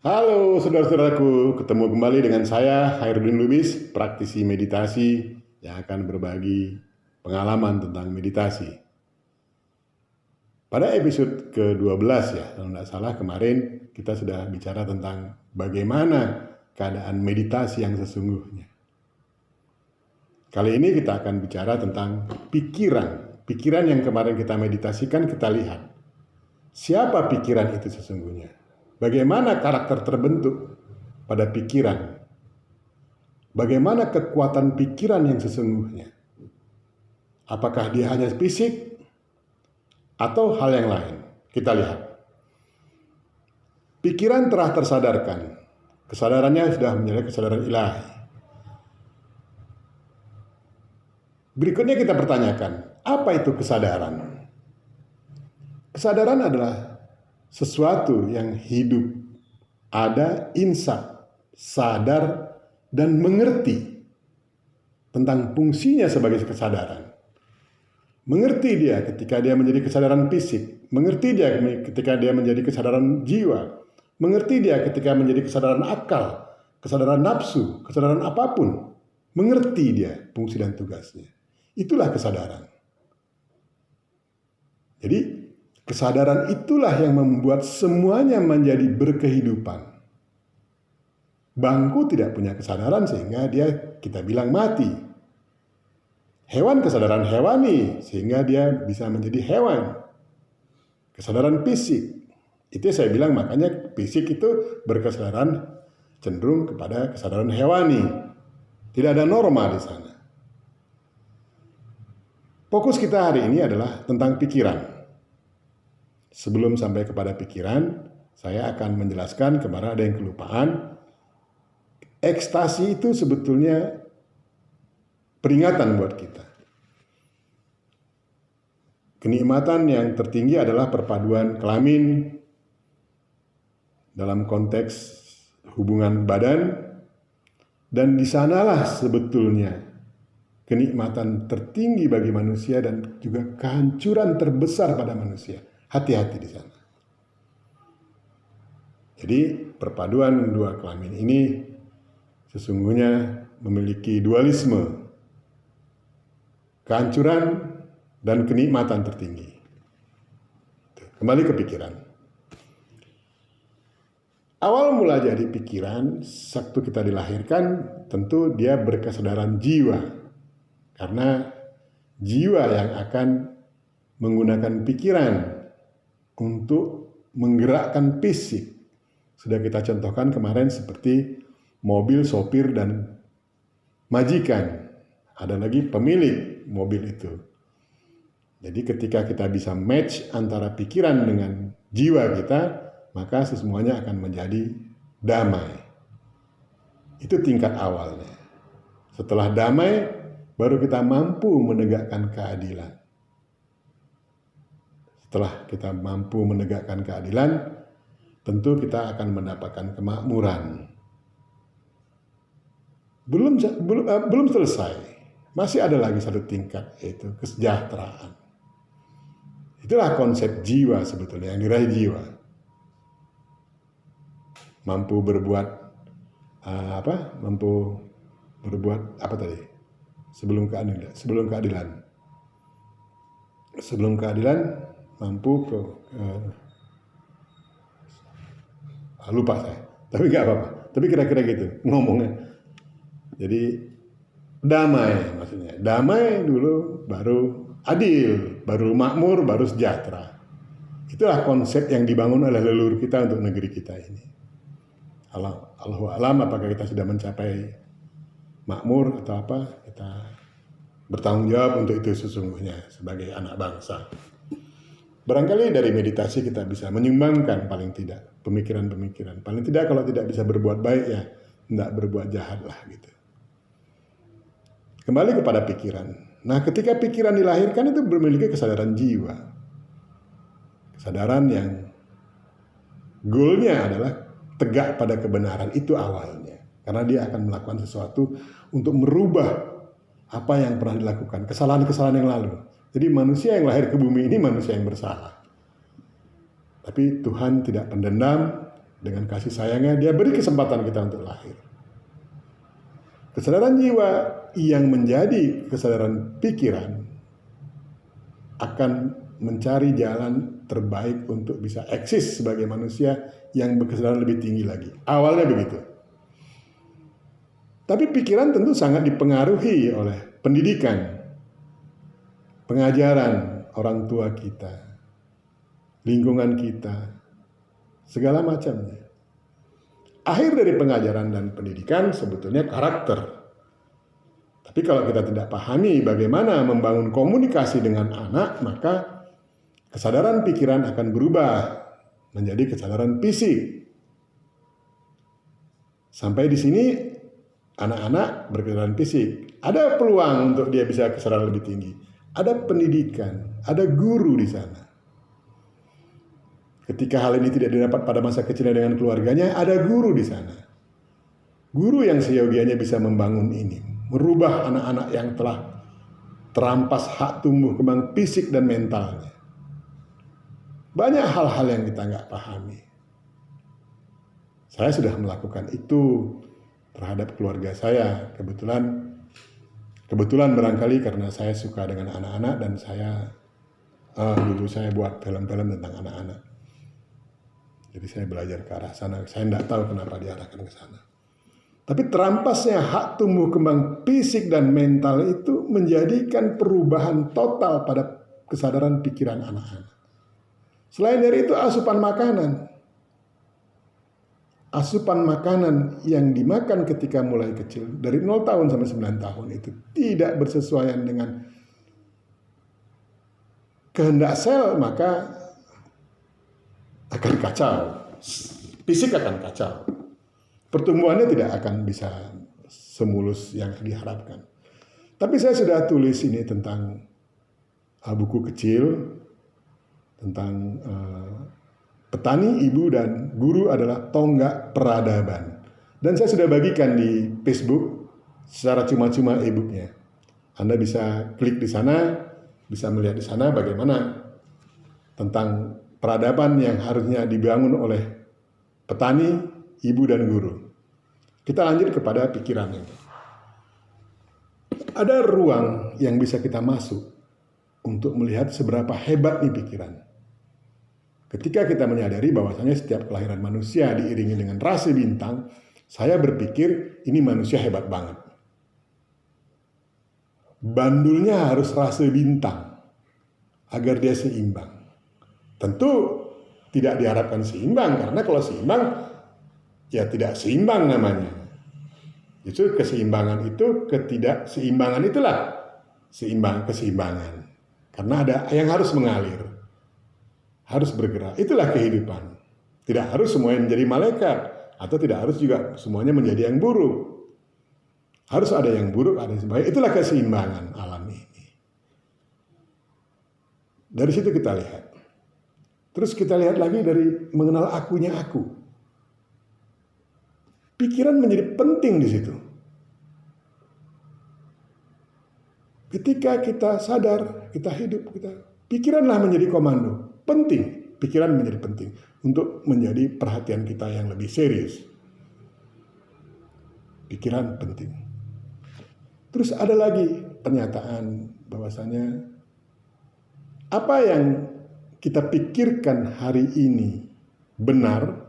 Halo saudara-saudaraku, ketemu kembali dengan saya Hairudin Lubis, praktisi meditasi yang akan berbagi pengalaman tentang meditasi. Pada episode ke-12 ya, kalau tidak salah kemarin kita sudah bicara tentang bagaimana keadaan meditasi yang sesungguhnya. Kali ini kita akan bicara tentang pikiran. Pikiran yang kemarin kita meditasikan, kita lihat. Siapa pikiran itu sesungguhnya? Bagaimana karakter terbentuk pada pikiran? Bagaimana kekuatan pikiran yang sesungguhnya? Apakah dia hanya fisik atau hal yang lain? Kita lihat. Pikiran telah tersadarkan. Kesadarannya sudah menjadi kesadaran ilahi. Berikutnya kita pertanyakan, apa itu kesadaran? Kesadaran adalah sesuatu yang hidup, ada, insaf, sadar, dan mengerti tentang fungsinya sebagai kesadaran. Mengerti dia ketika dia menjadi kesadaran fisik, mengerti dia ketika dia menjadi kesadaran jiwa, mengerti dia ketika menjadi kesadaran akal, kesadaran nafsu, kesadaran apapun, mengerti dia fungsi dan tugasnya. Itulah kesadaran. Jadi, kesadaran itulah yang membuat semuanya menjadi berkehidupan. Bangku tidak punya kesadaran sehingga kita bilang mati. Hewan kesadaran hewani sehingga dia bisa menjadi hewan. Kesadaran fisik. Itu saya bilang makanya fisik itu berkesadaran cenderung kepada kesadaran hewani. Tidak ada norma di sana. Fokus kita hari ini adalah tentang pikiran. Sebelum sampai kepada pikiran, saya akan menjelaskan, kemarin ada yang kelupaan. Ekstasi itu sebetulnya peringatan buat kita. Kenikmatan yang tertinggi adalah perpaduan kelamin dalam konteks hubungan badan, dan di sanalah sebetulnya kenikmatan tertinggi bagi manusia dan juga kehancuran terbesar pada manusia. Hati-hati di sana. Jadi perpaduan dua kelamin ini sesungguhnya memiliki dualisme, kehancuran dan kenikmatan tertinggi. Kembali ke pikiran. Awal mula jadi pikiran, waktu kita dilahirkan, tentu dia berkesadaran jiwa. Karena jiwa yang akan menggunakan pikiran untuk menggerakkan fisik. Sudah kita contohkan kemarin seperti mobil, sopir, dan majikan. Ada lagi pemilik mobil itu. Jadi ketika kita bisa match antara pikiran dengan jiwa kita, maka semuanya akan menjadi damai. Itu tingkat awalnya. Setelah damai, baru kita mampu menegakkan keadilan. Setelah kita mampu menegakkan keadilan, tentu kita akan mendapatkan kemakmuran. Belum selesai. Masih ada lagi satu tingkat, yaitu kesejahteraan. Itulah konsep jiwa sebetulnya, yang diraih jiwa. Mampu berbuat apa tadi? Sebelum keadilan. Sebelum keadilan mampu lupa saya. Tapi nggak apa-apa. Tapi kira-kira gitu ngomongnya. Jadi damai maksudnya. Damai dulu baru adil, baru makmur, baru sejahtera. Itulah konsep yang dibangun oleh leluhur kita untuk negeri kita ini. Allahu a'lam apakah kita sudah mencapai makmur atau apa, kita bertanggung jawab untuk itu sesungguhnya sebagai anak bangsa. Barangkali dari meditasi kita bisa menyumbangkan paling tidak pemikiran-pemikiran. Paling tidak kalau tidak bisa berbuat baik ya tidak berbuat jahat lah gitu. Kembali kepada pikiran. Nah ketika pikiran dilahirkan itu memiliki kesadaran jiwa. Kesadaran yang goalnya adalah tegak pada kebenaran, itu awalnya. Karena dia akan melakukan sesuatu untuk merubah apa yang pernah dilakukan, kesalahan-kesalahan yang lalu. Jadi manusia yang lahir ke bumi ini manusia yang bersalah. Tapi Tuhan tidak pendendam, Dengan kasih sayangnya, dia beri kesempatan kita untuk lahir. Kesadaran jiwa yang menjadi kesadaran pikiran akan mencari jalan terbaik untuk bisa eksis sebagai manusia yang berkesadaran lebih tinggi lagi. Awalnya begitu. Tapi pikiran tentu sangat dipengaruhi oleh pendidikan, pengajaran orang tua kita, lingkungan kita, segala macamnya. Akhir dari pengajaran dan pendidikan sebetulnya karakter. Tapi kalau kita tidak pahami bagaimana membangun komunikasi dengan anak, maka kesadaran pikiran akan berubah menjadi kesadaran fisik. Sampai di sini anak-anak berkesadaran fisik. Ada peluang untuk dia bisa kesadaran lebih tinggi. Ada pendidikan, ada guru di sana. Ketika hal ini tidak didapat pada masa kecilnya dengan keluarganya, ada guru di sana. Guru yang seyogianya bisa membangun ini, merubah anak-anak yang telah terampas hak tumbuh kembang fisik dan mentalnya. Banyak hal-hal yang kita nggak pahami. Saya sudah melakukan itu terhadap keluarga saya. Kebetulan barangkali karena saya suka dengan anak-anak dan dulu saya buat film-film tentang anak-anak. Jadi saya belajar ke arah sana. Saya tidak tahu kenapa diarahkan ke sana. Tapi terampasnya hak tumbuh kembang fisik dan mental itu menjadikan perubahan total pada kesadaran pikiran anak-anak. Selain dari itu asupan makanan. Asupan makanan yang dimakan ketika mulai kecil dari 0 tahun sampai 9 tahun itu tidak bersesuaian dengan kehendak sel, maka akan kacau. Fisik akan kacau. Pertumbuhannya tidak akan bisa semulus yang diharapkan. Tapi saya sudah tulis ini tentang buku kecil tentang petani, ibu, dan guru adalah tonggak peradaban. Dan saya sudah bagikan di Facebook secara cuma-cuma e-booknya. Anda bisa klik di sana, bisa melihat di sana bagaimana tentang peradaban yang harusnya dibangun oleh petani, ibu, dan guru. Kita lanjut kepada pikiran ini. Ada ruang yang bisa kita masuk untuk melihat seberapa hebat nih pikiran. Ketika kita menyadari bahwasanya setiap kelahiran manusia diiringi dengan rasi bintang, saya berpikir ini manusia hebat banget. Bandulnya harus rasi bintang agar dia seimbang. Tentu tidak diharapkan seimbang, karena kalau seimbang, ya tidak seimbang namanya. Justru keseimbangan itu, ketidakseimbangan itulah keseimbangan. Karena ada yang harus mengalir, harus bergerak. Itulah kehidupan. Tidak harus semuanya menjadi malaikat, atau tidak harus juga semuanya menjadi yang buruk. Harus ada yang buruk, ada yang baik. Itulah keseimbangan alam ini. Dari situ kita lihat. Terus kita lihat lagi dari mengenal akunya aku. Pikiran menjadi penting di situ. Ketika kita sadar, kita hidup, pikiranlah menjadi komando. Penting, pikiran menjadi penting untuk menjadi perhatian kita yang lebih serius. Pikiran penting. Terus ada lagi pernyataan bahwasanya apa yang kita pikirkan hari ini benar,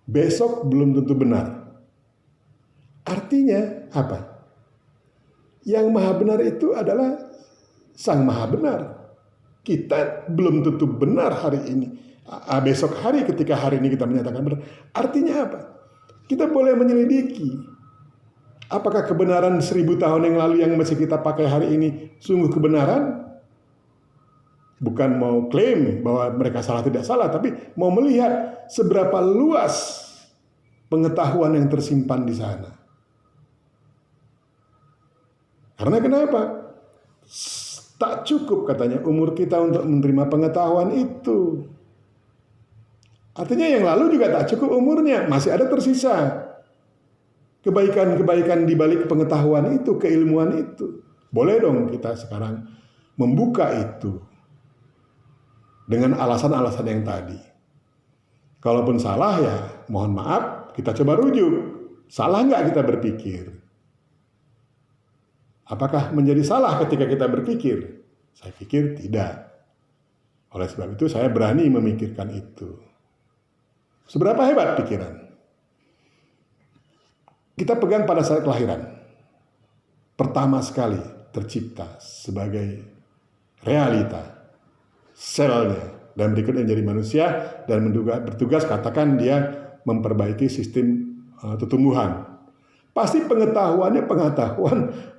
besok belum tentu benar. Artinya apa? Yang maha benar itu adalah Sang Maha Benar. Kita belum tentu benar hari ini. Besok hari ketika hari ini kita menyatakan benar. Artinya apa? Kita boleh menyelidiki. Apakah kebenaran 1000 tahun yang lalu yang masih kita pakai hari ini sungguh kebenaran? Bukan mau klaim bahwa mereka salah tidak salah, tapi mau melihat seberapa luas pengetahuan yang tersimpan di sana. Karena kenapa? Tak cukup katanya umur kita untuk menerima pengetahuan itu. Artinya yang lalu juga tak cukup umurnya, masih ada tersisa kebaikan-kebaikan di balik pengetahuan itu, keilmuan itu. Boleh dong kita sekarang membuka itu dengan alasan-alasan yang tadi. Kalaupun salah ya mohon maaf, kita coba rujuk. Salah nggak kita berpikir? Apakah menjadi salah ketika kita berpikir? Saya pikir tidak. Oleh sebab itu saya berani memikirkan itu. Seberapa hebat pikiran? Kita pegang pada saat kelahiran. Pertama sekali tercipta sebagai realita. Selnya. Dan berikutnya menjadi manusia dan bertugas katakan dia memperbaiki sistem tumbuhan. Pasti pengetahuan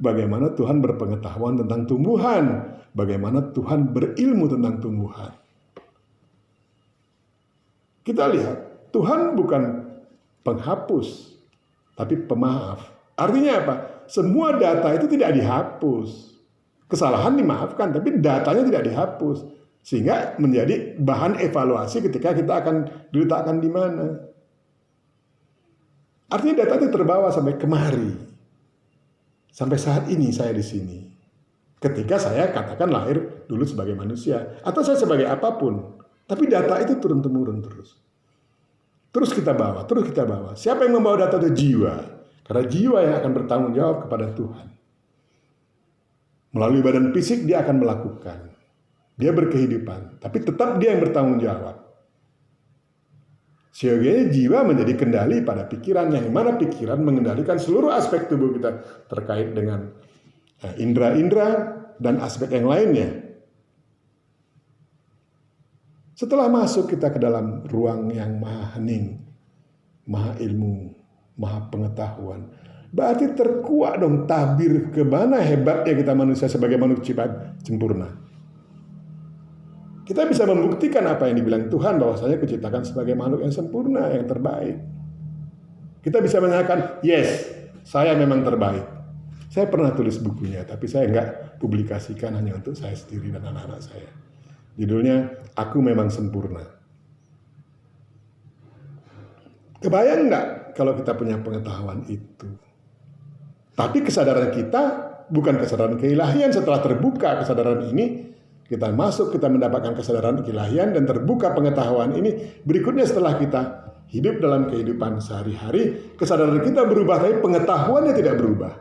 bagaimana Tuhan berpengetahuan tentang tumbuhan, bagaimana Tuhan berilmu tentang tumbuhan. Kita lihat, Tuhan bukan penghapus, tapi pemaaf. Artinya apa? Semua data itu tidak dihapus. Kesalahan dimaafkan, tapi datanya tidak dihapus. Sehingga menjadi bahan evaluasi ketika kita akan diletakkan di mana. Artinya data itu terbawa sampai kemari. Sampai saat ini saya di sini. Ketika saya katakan lahir dulu sebagai manusia. Atau saya sebagai apapun. Tapi data itu turun-temurun terus. Terus kita bawa. Siapa yang membawa data itu? Jiwa. Karena jiwa yang akan bertanggung jawab kepada Tuhan. Melalui badan fisik dia akan melakukan. Dia berkehidupan. Tapi tetap dia yang bertanggung jawab. Sehingga jiwa menjadi kendali pada pikiran, yang mana pikiran mengendalikan seluruh aspek tubuh kita terkait dengan indera-indera dan aspek yang lainnya. Setelah masuk kita ke dalam ruang yang maha hening, maha ilmu, maha pengetahuan, berarti terkuak dong tabir ke mana hebatnya kita manusia sebagai manusia sempurna. Kita bisa membuktikan apa yang dibilang Tuhan bahwasanya diciptakan sebagai makhluk yang sempurna, yang terbaik. Kita bisa menyatakan, yes, saya memang terbaik. Saya pernah tulis bukunya, tapi saya nggak publikasikan hanya untuk saya sendiri dan anak-anak saya. Judulnya, Aku Memang Sempurna. Kebayang nggak kalau kita punya pengetahuan itu? Tapi kesadaran kita bukan kesadaran keilahian. Setelah terbuka kesadaran ini, kita masuk, kita mendapatkan kesadaran keilahian dan terbuka pengetahuan ini. Berikutnya setelah kita hidup dalam kehidupan sehari-hari, kesadaran kita berubah, tapi pengetahuannya tidak berubah.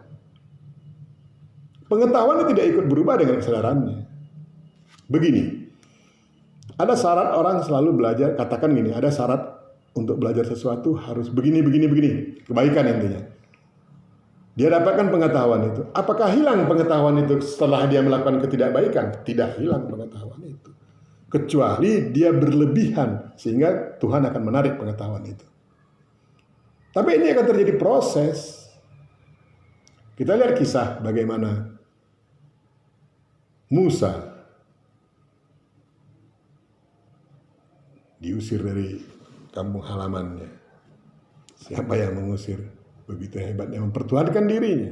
Pengetahuannya tidak ikut berubah dengan kesadarannya. Begini, ada syarat orang selalu belajar, katakan gini, ada syarat untuk belajar sesuatu harus begini, kebaikan intinya. Dia dapatkan pengetahuan itu. Apakah hilang pengetahuan itu setelah dia melakukan ketidakbaikan? Tidak hilang pengetahuan itu. Kecuali dia berlebihan sehingga Tuhan akan menarik pengetahuan itu. Tapi ini akan terjadi proses. Kita lihat kisah bagaimana Musa diusir dari kampung halamannya. Siapa yang mengusir? Begitu hebatnya mempertuhankan dirinya.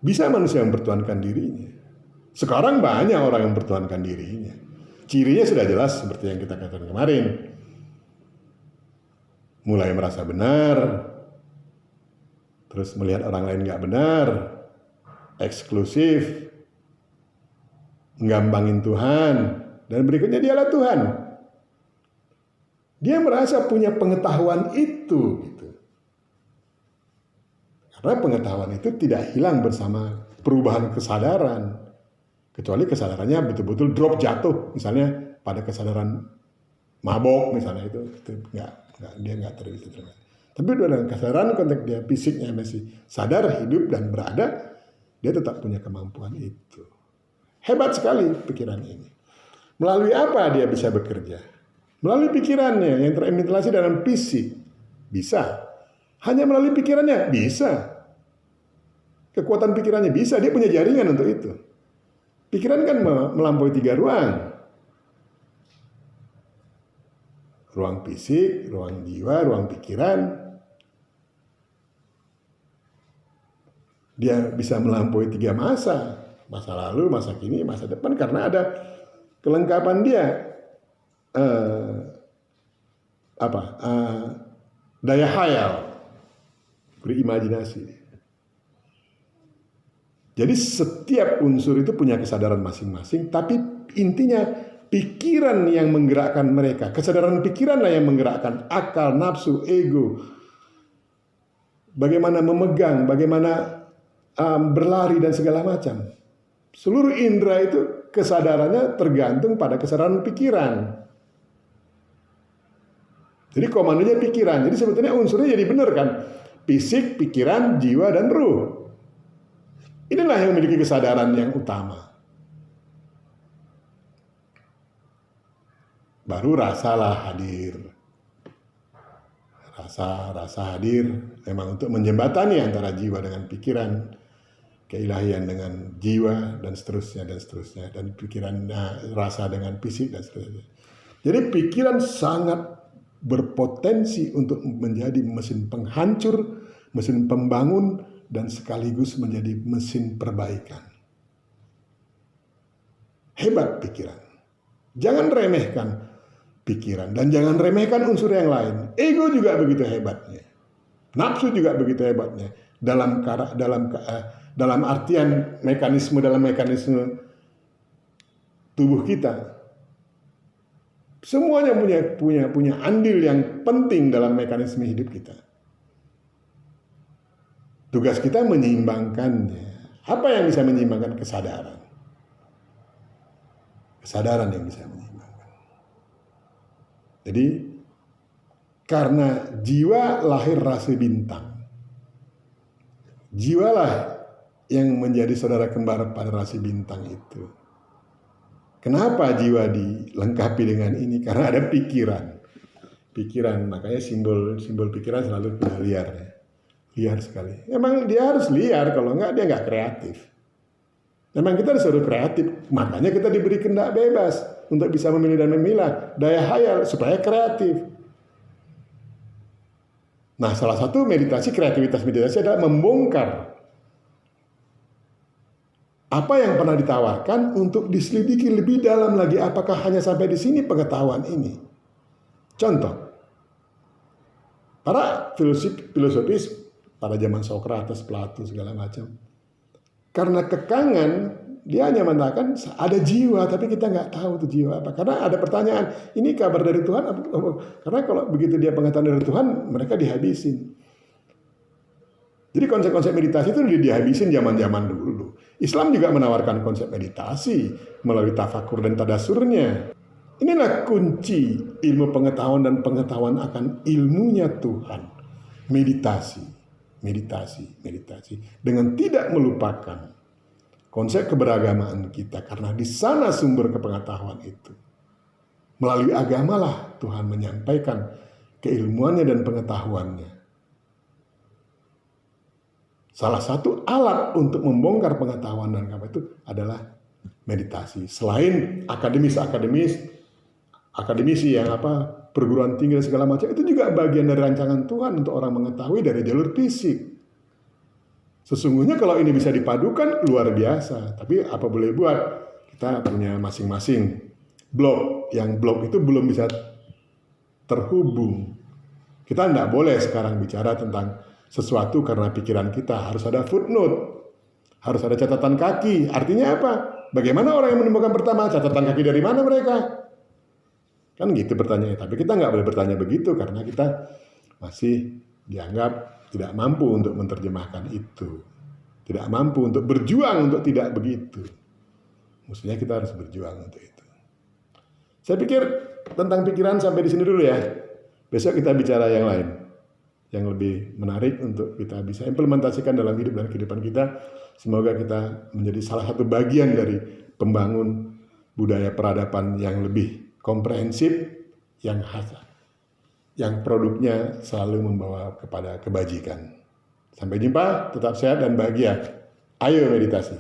Bisa manusia mempertuhankan dirinya. Sekarang banyak orang yang mempertuhankan dirinya. Cirinya sudah jelas seperti yang kita katakan kemarin. Mulai merasa benar, terus melihat orang lain nggak benar, eksklusif, nggampangin Tuhan, dan berikutnya dialah Tuhan. Dia merasa punya pengetahuan itu. Gitu. Karena pengetahuan itu tidak hilang bersama perubahan kesadaran. Kecuali kesadarannya betul-betul drop jatuh. Misalnya pada kesadaran mabok misalnya itu dia nggak terlibat. Tapi dalam kesadaran konteks dia fisiknya masih sadar, hidup, dan berada, dia tetap punya kemampuan itu. Hebat sekali pikiran ini. Melalui apa dia bisa bekerja? Melalui pikirannya yang terimitasi dalam fisik. Bisa. Hanya melalui pikirannya? Bisa. Kekuatan pikirannya bisa. Dia punya jaringan untuk itu. Pikiran kan melampaui 3 ruang. Ruang fisik, ruang jiwa, ruang pikiran. Dia bisa melampaui 3 masa. Masa lalu, masa kini, masa depan. Karena ada kelengkapan dia. Daya hayal, berimajinasi. Jadi setiap unsur itu punya kesadaran masing-masing, tapi intinya pikiran yang menggerakkan mereka. Kesadaran pikiranlah yang menggerakkan akal, nafsu, ego. Bagaimana memegang, bagaimana berlari dan segala macam. Seluruh indera itu kesadarannya tergantung pada kesadaran pikiran. Jadi komandonya pikiran. Jadi sebetulnya unsurnya jadi benar kan. Fisik, pikiran, jiwa, dan ruh. Inilah yang memiliki kesadaran yang utama. Baru rasalah hadir. Rasa hadir memang untuk menjembatani antara jiwa dengan pikiran, keilahian dengan jiwa, dan seterusnya, dan pikiran, rasa dengan fisik, dan seterusnya. Jadi pikiran sangat berpotensi untuk menjadi mesin penghancur, mesin pembangun, dan sekaligus menjadi mesin perbaikan. Hebat pikiran. Jangan remehkan pikiran, dan jangan remehkan unsur yang lain. Ego juga begitu hebatnya. Nafsu juga begitu hebatnya. Dalam artian mekanisme tubuh kita. Semuanya punya andil yang penting dalam mekanisme hidup kita. Tugas kita menyeimbangkannya. Apa yang bisa menyeimbangkan? Kesadaran. Kesadaran yang bisa menyeimbangkan. Jadi, karena jiwa lahir rasi bintang. Jiwalah yang menjadi saudara kembar pada rasi bintang itu. Kenapa jiwa dilengkapi dengan ini? Karena ada pikiran. Pikiran, makanya simbol pikiran selalu liar. Liar sekali. Emang dia harus liar, kalau enggak dia enggak kreatif. Memang kita disuruh kreatif, makanya kita diberi kehendak bebas untuk bisa memilih dan memilah, daya hayal supaya kreatif. Nah, salah satu kreativitas meditasi adalah membongkar apa yang pernah ditawarkan untuk diselidiki lebih dalam lagi, apakah hanya sampai di sini pengetahuan ini. Contoh, para filosofis pada zaman Sokrates, Plato, segala macam, karena kekangan, dia hanya mengatakan ada jiwa, tapi kita nggak tahu itu jiwa apa. Karena ada pertanyaan, ini kabar dari Tuhan? Karena kalau begitu dia pengetahuan dari Tuhan, mereka dihabisin. Jadi konsep-konsep meditasi itu dihabisin zaman-zaman dulu. Islam juga menawarkan konsep meditasi melalui tafakur dan tadasurnya. Inilah kunci ilmu pengetahuan dan pengetahuan akan ilmunya Tuhan. Meditasi. Dengan tidak melupakan konsep keberagamaan kita. Karena di sana sumber kepengetahuan itu. Melalui agamalah Tuhan menyampaikan keilmuannya dan pengetahuannya. Salah satu alat untuk membongkar pengetahuan dan agama itu adalah meditasi. Selain akademisi yang perguruan tinggi dan segala macam, itu juga bagian dari rancangan Tuhan untuk orang mengetahui dari jalur fisik. Sesungguhnya kalau ini bisa dipadukan luar biasa. Tapi apa boleh buat, kita punya masing-masing blok. Yang blok itu belum bisa terhubung. Kita tidak boleh sekarang bicara tentang sesuatu karena pikiran kita. Harus ada footnote, harus ada catatan kaki. Artinya apa? Bagaimana orang yang menemukan pertama? Catatan kaki dari mana mereka? Kan gitu pertanyaannya. Tapi kita nggak boleh bertanya begitu karena kita masih dianggap tidak mampu untuk menerjemahkan itu. Tidak mampu untuk berjuang untuk tidak begitu. Maksudnya kita harus berjuang untuk itu. Saya pikir tentang pikiran sampai di sini dulu ya. Besok kita bicara yang lain, yang lebih menarik untuk kita bisa implementasikan dalam hidup dan kehidupan kita. Semoga kita menjadi salah satu bagian dari pembangun budaya peradaban yang lebih komprehensif, yang khas, yang produknya selalu membawa kepada kebajikan. Sampai jumpa, tetap sehat dan bahagia. Ayo meditasi.